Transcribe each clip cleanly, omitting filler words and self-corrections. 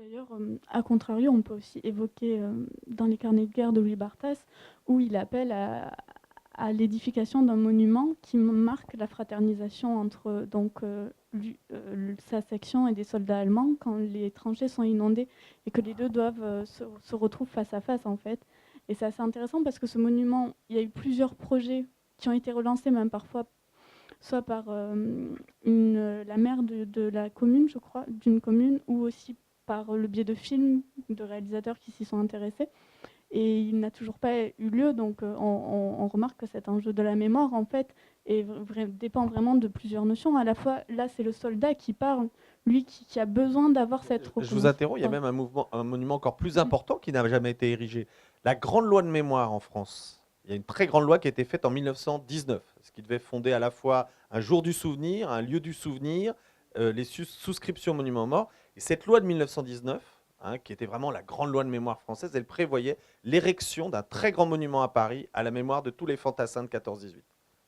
D'ailleurs, à contrario, on peut aussi évoquer dans les carnets de guerre de Louis Barthès, où il appelle à l'édification d'un monument qui marque la fraternisation entre sa section et des soldats allemands quand les tranchées sont inondées et que les deux doivent se retrouvent face à face en fait. Et c'est assez intéressant parce que ce monument, il y a eu plusieurs projets qui ont été relancés même parfois soit par la maire de la commune, je crois, d'une commune, ou aussi par le biais de films, de réalisateurs qui s'y sont intéressés. Et il n'a toujours pas eu lieu, donc on remarque que cet enjeu de la mémoire, en fait, dépend vraiment de plusieurs notions. À la fois, là, c'est le soldat qui parle, lui qui a besoin d'avoir cette Je vous reconnaissance. interromps, il y a même un monument encore plus important qui n'a jamais été érigé. La grande loi de mémoire en France. Il y a une très grande loi qui a été faite en 1919, ce qui devait fonder à la fois un jour du souvenir, un lieu du souvenir, les souscriptions aux monuments morts. Et cette loi de 1919, hein, qui était vraiment la grande loi de mémoire française, elle prévoyait l'érection d'un très grand monument à Paris à la mémoire de tous les fantassins de 14-18.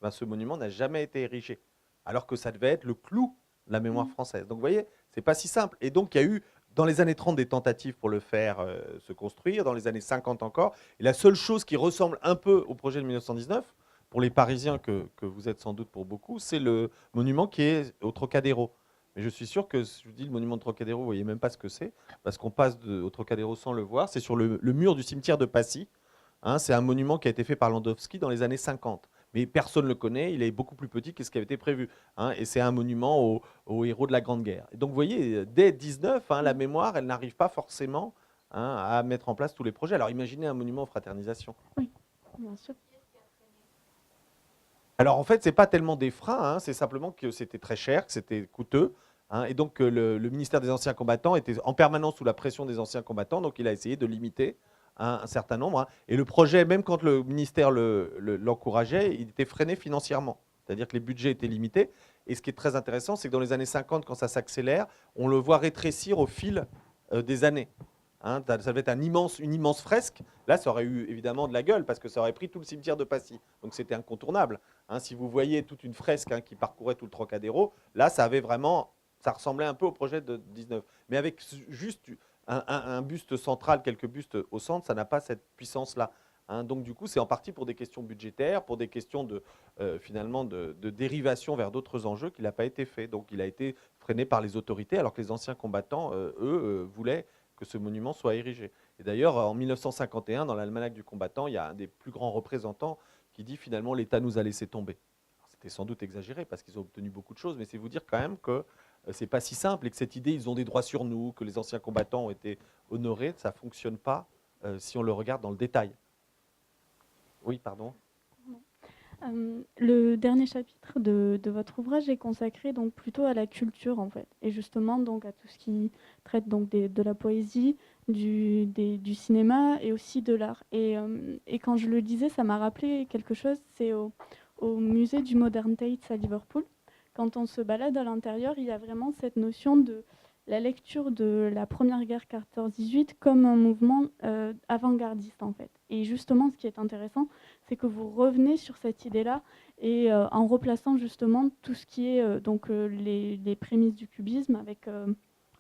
Ben, ce monument n'a jamais été érigé, alors que ça devait être le clou de la mémoire française. Donc vous voyez, c'est pas si simple. Et donc, il y a eu, dans les années 30, des tentatives pour le faire se construire, dans les années 50 encore. Et la seule chose qui ressemble un peu au projet de 1919, pour les Parisiens que vous êtes sans doute pour beaucoup, c'est le monument qui est au Trocadéro. Mais je suis sûr que, si je vous dis le monument de Trocadéro, vous ne voyez même pas ce que c'est, parce qu'on passe au Trocadéro sans le voir. C'est sur le mur du cimetière de Passy. Hein, c'est un monument qui a été fait par Landowski dans les années 50. Mais personne ne le connaît, il est beaucoup plus petit que ce qui avait été prévu. Hein, et c'est un monument aux héros de la Grande Guerre. Et donc vous voyez, dès 19, hein, la mémoire, elle n'arrive pas forcément, hein, à mettre en place tous les projets. Alors imaginez un monument aux fraternisations. Oui, bien sûr. Alors en fait, ce n'est pas tellement des freins, hein, c'est simplement que c'était très cher, que c'était coûteux. Hein, et donc le ministère des Anciens Combattants était en permanence sous la pression des anciens combattants, donc il a essayé de limiter, hein, un certain nombre. Hein. Et le projet, même quand le ministère l'encourageait, il était freiné financièrement. C'est-à-dire que les budgets étaient limités. Et ce qui est très intéressant, c'est que dans les années 50, quand ça s'accélère, on le voit rétrécir au fil des années. Hein, ça devait être une immense fresque. Là, ça aurait eu évidemment de la gueule parce que ça aurait pris tout le cimetière de Passy. Donc c'était incontournable. Hein, si vous voyez toute une fresque, hein, qui parcourait tout le Trocadéro, là, ça ressemblait un peu au projet de 19. Mais avec juste un buste central, quelques bustes au centre, ça n'a pas cette puissance-là. Hein, donc du coup, c'est en partie pour des questions budgétaires, pour des questions finalement de dérivation vers d'autres enjeux qu'il n'a pas été fait. Donc il a été freiné par les autorités, alors que les anciens combattants, eux, voulaient que ce monument soit érigé. Et d'ailleurs, en 1951, dans l'almanach du combattant, il y a un des plus grands représentants qui dit finalement l'État nous a laissé tomber. C'était sans doute exagéré parce qu'ils ont obtenu beaucoup de choses, mais c'est vous dire quand même que c'est pas si simple et que cette idée, ils ont des droits sur nous, que les anciens combattants ont été honorés, ça fonctionne pas si on le regarde dans le détail. Oui, pardon. Le dernier chapitre de votre ouvrage est consacré donc plutôt à la culture en fait, et justement donc à tout ce qui traite donc de la poésie, du cinéma et aussi de l'art. Et quand je le disais, ça m'a rappelé quelque chose, c'est au musée du Modern Tate à Liverpool. Quand on se balade à l'intérieur, il y a vraiment cette notion de la lecture de la Première Guerre 14-18 comme un mouvement avant-gardiste en fait. Et justement, ce qui est intéressant, c'est que vous revenez sur cette idée-là et en replaçant justement tout ce qui est les prémices du cubisme avec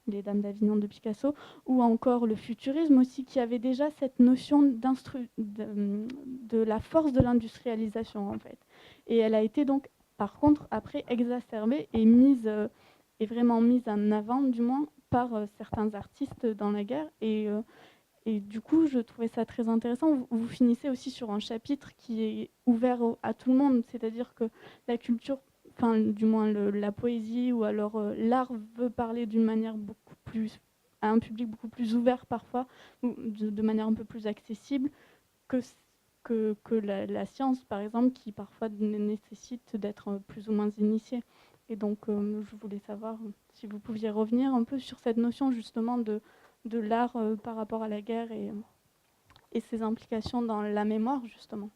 les Dames d'Avignon de Picasso, ou encore le futurisme aussi, qui avait déjà cette notion de la force de l'industrialisation en fait. Et elle a été donc par contre après exacerbée et vraiment mise en avant du moins par certains artistes dans la guerre. Et du coup, je trouvais ça très intéressant. Vous finissez aussi sur un chapitre qui est ouvert à tout le monde, c'est-à-dire que la culture, enfin du moins la poésie ou alors l'art veut parler d'une manière beaucoup plus à un public beaucoup plus ouvert parfois, ou de manière un peu plus accessible que la science, par exemple, qui parfois nécessite d'être plus ou moins initié. Et donc, je voulais savoir si vous pouviez revenir un peu sur cette notion justement de l'art par rapport à la guerre et ses implications dans la mémoire, justement.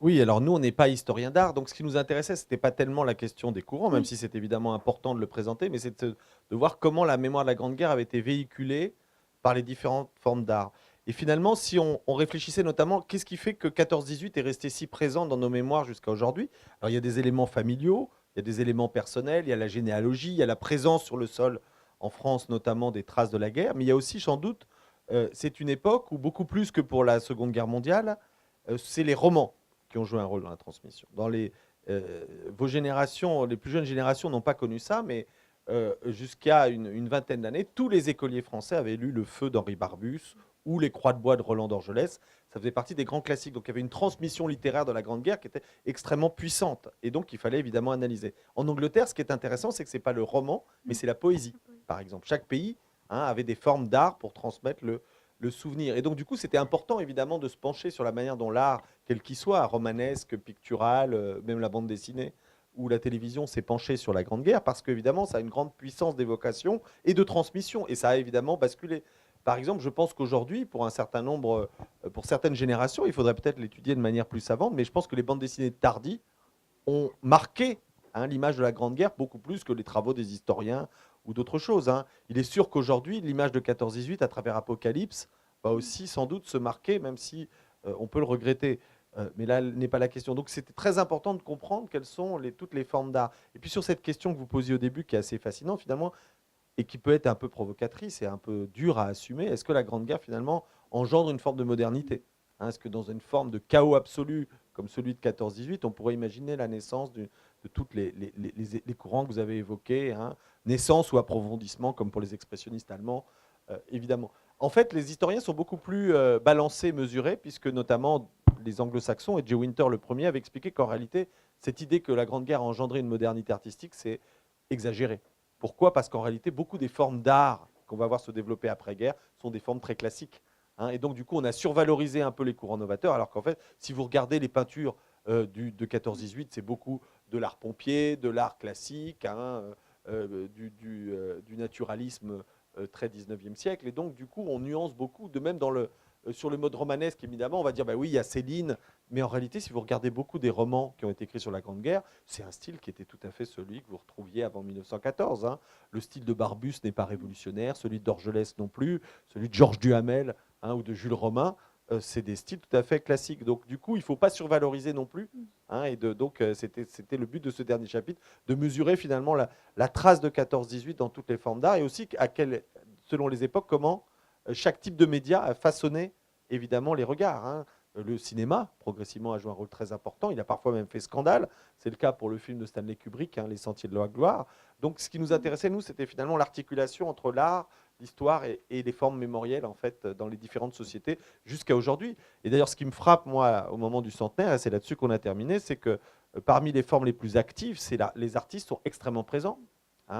Oui, alors nous, on n'est pas historien d'art, donc ce qui nous intéressait, ce n'était pas tellement la question des courants, même Oui, si c'est évidemment important de le présenter, mais c'est de voir comment la mémoire de la Grande Guerre avait été véhiculée par les différentes formes d'art. Et finalement, si on réfléchissait notamment, qu'est-ce qui fait que 14-18 est resté si présent dans nos mémoires jusqu'à aujourd'hui? Alors il y a des éléments familiaux, il y a des éléments personnels, il y a la généalogie, il y a la présence sur le sol en France notamment des traces de la guerre, mais il y a aussi sans doute, c'est une époque où beaucoup plus que pour la Seconde Guerre mondiale, c'est les romans qui ont joué un rôle dans la transmission. Vos générations, les plus jeunes générations n'ont pas connu ça, mais jusqu'à une vingtaine d'années, tous les écoliers français avaient lu Le Feu d'Henri Barbus ou Les Croix de bois de Roland d'Orgelès. Ça faisait partie des grands classiques. Donc il y avait une transmission littéraire de la Grande Guerre qui était extrêmement puissante. Et donc il fallait évidemment analyser. En Angleterre, ce qui est intéressant, c'est que ce n'est pas le roman, mais c'est la poésie, par exemple. Chaque pays avait des formes d'art pour transmettre le souvenir. Et donc du coup, c'était important évidemment de se pencher sur la manière dont l'art, quel qu'il soit, romanesque, pictural, même la bande dessinée, où la télévision s'est penchée sur la Grande Guerre, parce qu'évidemment, ça a une grande puissance d'évocation et de transmission, et ça a évidemment basculé. Par exemple, je pense qu'aujourd'hui, pour un certain nombre, pour certaines générations, il faudrait peut-être l'étudier de manière plus savante, mais je pense que les bandes dessinées de Tardy ont marqué l'image de la Grande Guerre beaucoup plus que les travaux des historiens ou d'autres choses. Il est sûr qu'aujourd'hui, l'image de 14-18 à travers Apocalypse va aussi sans doute se marquer, même si on peut le regretter. Mais là n'est pas la question. Donc c'était très important de comprendre quelles sont toutes les formes d'art. Et puis sur cette question que vous posiez au début, qui est assez fascinante finalement, et qui peut être un peu provocatrice et un peu dure à assumer, est-ce que la Grande Guerre finalement engendre une forme de modernité? Est-ce que dans une forme de chaos absolu comme celui de 14-18, on pourrait imaginer la naissance de tous les courants que vous avez évoqués, naissance ou approfondissement comme pour les expressionnistes allemands, évidemment. En fait, les historiens sont beaucoup plus balancés, mesurés, puisque notamment les anglo-saxons, et Jay Winter le premier, avait expliqué qu'en réalité, cette idée que la Grande Guerre a engendré une modernité artistique, c'est exagéré. Pourquoi? Parce qu'en réalité, beaucoup des formes d'art qu'on va voir se développer après-guerre sont des formes très classiques. Et donc, du coup, on a survalorisé un peu les courants novateurs, alors qu'en fait, si vous regardez les peintures de 14-18, c'est beaucoup de l'art pompier, de l'art classique, du naturalisme très 19e siècle. Et donc, du coup, on nuance beaucoup, de même sur le mode romanesque, évidemment, on va dire, bah oui, il y a Céline, mais en réalité, si vous regardez beaucoup des romans qui ont été écrits sur la Grande Guerre, c'est un style qui était tout à fait celui que vous retrouviez avant 1914. Le style de Barbus n'est pas révolutionnaire, celui d'Orgelès non plus, celui de Georges Duhamel ou de Jules Romain, c'est des styles tout à fait classiques. Donc, du coup, il ne faut pas survaloriser non plus. Donc, c'était le but de ce dernier chapitre, de mesurer finalement la trace de 14-18 dans toutes les formes d'art, et aussi selon les époques, comment chaque type de média a façonné évidemment les regards. Le cinéma, progressivement, a joué un rôle très important. Il a parfois même fait scandale. C'est le cas pour le film de Stanley Kubrick, Les Sentiers de la gloire. Donc, ce qui nous intéressait, nous, c'était finalement l'articulation entre l'art, l'histoire et les formes mémorielles, en fait, dans les différentes sociétés jusqu'à aujourd'hui. Et d'ailleurs, ce qui me frappe, moi, au moment du centenaire, et c'est là-dessus qu'on a terminé, c'est que parmi les formes les plus actives, les artistes sont extrêmement présents.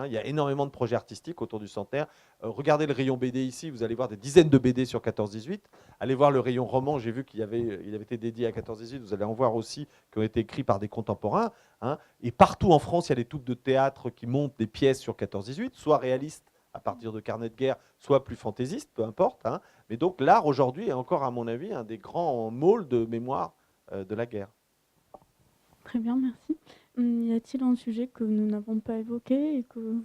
Il y a énormément de projets artistiques autour du centenaire. Regardez le rayon BD ici, vous allez voir des dizaines de BD sur 14-18. Allez voir le rayon roman, j'ai vu il avait été dédié à 14-18, vous allez en voir aussi, qui ont été écrits par des contemporains. Et partout en France, il y a des troupes de théâtre qui montent des pièces sur 14-18, soit réalistes à partir de carnets de guerre, soit plus fantaisistes, peu importe. Mais donc l'art aujourd'hui est encore, à mon avis, un des grands môles de mémoire de la guerre. Très bien, merci. Y a-t-il un sujet que nous n'avons pas évoqué et que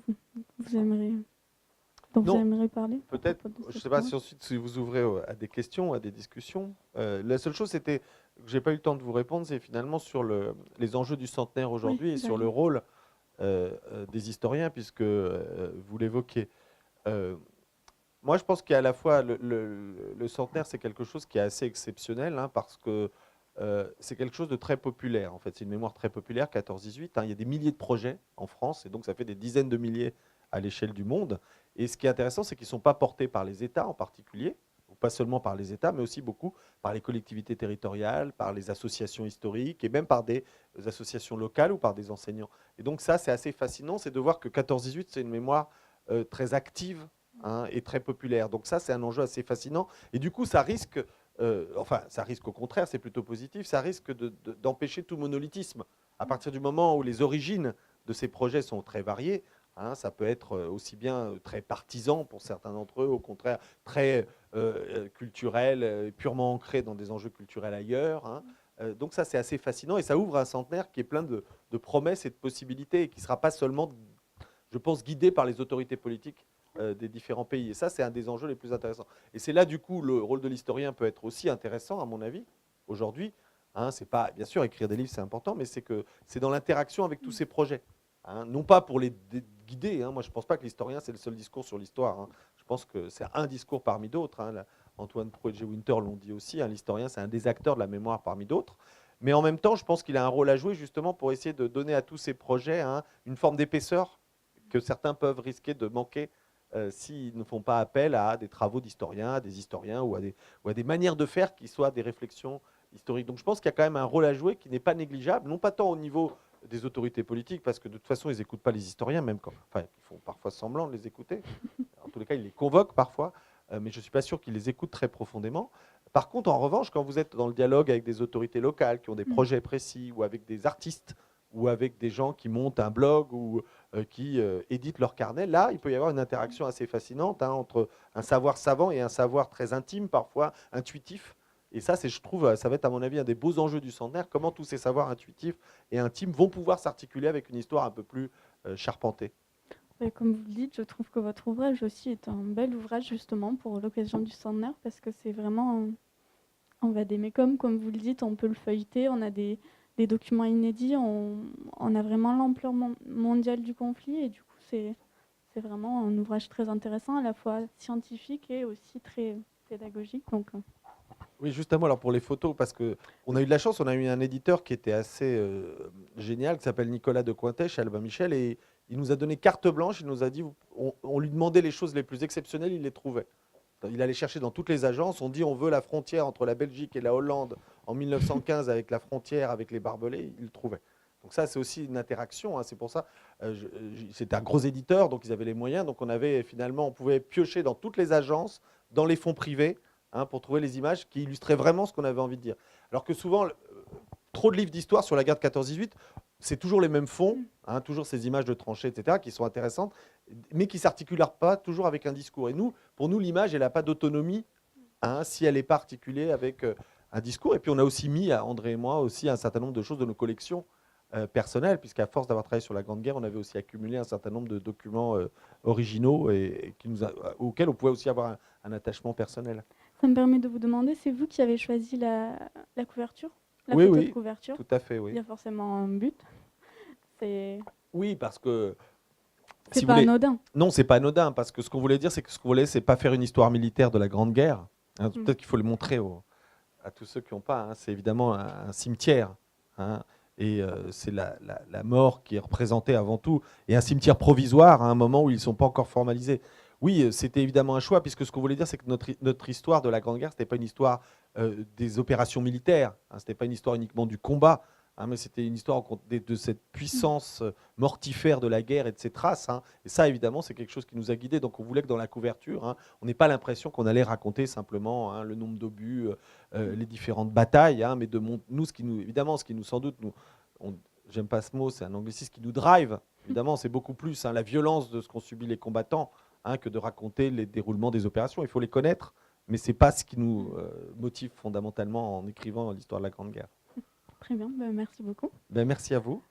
vous aimeriez, dont vous aimeriez parler? Peut-être, je ne sais pas si ensuite si vous ouvrez à des questions, à des discussions. La seule chose, c'était que je n'ai pas eu le temps de vous répondre, c'est finalement sur les enjeux du centenaire aujourd'hui et sur le rôle des historiens, puisque vous l'évoquez. Moi, je pense qu'à la fois, le centenaire, c'est quelque chose qui est assez exceptionnel, parce que c'est quelque chose de très populaire. En fait, c'est une mémoire très populaire, 14-18. Il y a des milliers de projets en France, et donc ça fait des dizaines de milliers à l'échelle du monde. Et ce qui est intéressant, c'est qu'ils ne sont pas portés par les États en particulier, ou pas seulement par les États, mais aussi beaucoup par les collectivités territoriales, par les associations historiques, et même par des associations locales ou par des enseignants. Et donc ça, c'est assez fascinant, c'est de voir que 14-18, c'est une mémoire très active et très populaire. Donc ça, c'est un enjeu assez fascinant. Et du coup, ça risque... ça risque au contraire, c'est plutôt positif, ça risque d'empêcher tout monolithisme. À partir du moment où les origines de ces projets sont très variées, ça peut être aussi bien très partisan pour certains d'entre eux, au contraire très culturel, purement ancré dans des enjeux culturels ailleurs. Donc ça, c'est assez fascinant et ça ouvre un centenaire qui est plein de promesses et de possibilités et qui ne sera pas seulement, je pense, guidé par les autorités politiques des différents pays. Et ça, c'est un des enjeux les plus intéressants. Et c'est là, du coup, le rôle de l'historien peut être aussi intéressant, à mon avis, aujourd'hui. C'est pas, bien sûr, écrire des livres, c'est important, mais c'est dans l'interaction avec tous ces projets. Non pas pour les guider. Hein. Moi, je ne pense pas que l'historien, c'est le seul discours sur l'histoire. Hein. Je pense que c'est un discours parmi d'autres. Hein. Antoine Pro et Jay Winter l'ont dit aussi. Hein. L'historien, c'est un des acteurs de la mémoire parmi d'autres. Mais en même temps, je pense qu'il a un rôle à jouer justement pour essayer de donner à tous ces projets hein, une forme d'épaisseur que certains peuvent risquer de manquer s'ils ne font pas appel à des travaux d'historiens, à des historiens ou à des manières de faire qui soient des réflexions historiques. Donc je pense qu'il y a quand même un rôle à jouer qui n'est pas négligeable, non pas tant au niveau des autorités politiques, parce que de toute façon, ils n'écoutent pas les historiens, même quand. Enfin, ils font parfois semblant de les écouter. En tous les cas, ils les convoquent parfois, mais je ne suis pas sûr qu'ils les écoutent très profondément. Par contre, en revanche, quand vous êtes dans le dialogue avec des autorités locales qui ont des projets précis, ou avec des artistes, ou avec des gens qui montent un blog, ou qui éditent leur carnet, là, il peut y avoir une interaction assez fascinante hein, entre un savoir savant et un savoir très intime, parfois intuitif. Et ça, je trouve, ça va être à mon avis un des beaux enjeux du centenaire, comment tous ces savoirs intuitifs et intimes vont pouvoir s'articuler avec une histoire un peu plus charpentée. Et comme vous le dites, je trouve que votre ouvrage aussi est un bel ouvrage justement pour l'occasion du centenaire parce que c'est vraiment, on va d'aimer comme vous le dites, on peut le feuilleter, on a des documents inédits, on a vraiment l'ampleur mondiale du conflit et du coup c'est vraiment un ouvrage très intéressant, à la fois scientifique et aussi très pédagogique. Donc, Oui, justement, alors pour les photos, parce qu'on a eu de la chance, on a eu un éditeur qui était assez génial, qui s'appelle Nicolas de Cointet, chez Albin Michel, et il nous a donné carte blanche, il nous a dit, on lui demandait les choses les plus exceptionnelles, il les trouvait. Il allait chercher dans toutes les agences, on dit on veut la frontière entre la Belgique et la Hollande en 1915 avec la frontière, avec les barbelés, il le trouvait. Donc ça, c'est aussi une interaction, hein, c'est pour ça. C'était un gros éditeur, donc ils avaient les moyens, donc on pouvait piocher dans toutes les agences, dans les fonds privés, hein, pour trouver les images qui illustraient vraiment ce qu'on avait envie de dire. Alors que souvent, trop de livres d'histoire sur la guerre de 14-18, c'est toujours les mêmes fonds, hein, toujours ces images de tranchées, etc., qui sont intéressantes, mais qui ne s'articulent pas toujours avec un discours. Et pour nous, l'image, elle n'a pas d'autonomie hein, si elle n'est pas articulée avec un discours. Et puis on a aussi mis, André et moi, aussi un certain nombre de choses de nos collections personnelles, puisqu'à force d'avoir travaillé sur la Grande Guerre, on avait aussi accumulé un certain nombre de documents originaux et auxquels on pouvait aussi avoir un attachement personnel. ça me permet de vous demander, c'est vous qui avez choisi la couverture, la Oui, photo de oui, couverture. tout à fait, oui. Il y a forcément un but. Oui, parce que c'est pas anodin. Non, c'est pas anodin, parce que ce qu'on voulait dire, c'est que ce qu'on voulait, c'est pas faire une histoire militaire de la Grande Guerre. Hein, peut-être qu'il faut le montrer à tous ceux qui n'ont pas. Hein. C'est évidemment un cimetière. Hein, et c'est la mort qui est représentée avant tout. Et un cimetière provisoire à un moment où ils ne sont pas encore formalisés. Oui, c'était évidemment un choix, puisque ce qu'on voulait dire, c'est que notre histoire de la Grande Guerre, ce n'était pas une histoire des opérations militaires. Hein, ce n'était pas une histoire uniquement du combat. Hein, mais c'était une histoire de cette puissance mortifère de la guerre et de ses traces. Hein. Et ça, évidemment, c'est quelque chose qui nous a guidés. Donc, on voulait que dans la couverture, hein, on n'ait pas l'impression qu'on allait raconter simplement hein, le nombre d'obus, les différentes batailles. Hein, mais nous, évidemment, ce qui nous, sans doute, j'aime pas ce mot, c'est un anglicisme qui nous drive. Évidemment, c'est beaucoup plus hein, la violence de ce qu'ont subi les combattants hein, que de raconter les déroulements des opérations. Il faut les connaître, mais ce n'est pas ce qui nous motive fondamentalement en écrivant l'histoire de la Grande Guerre. Très bien, merci beaucoup. Merci à vous.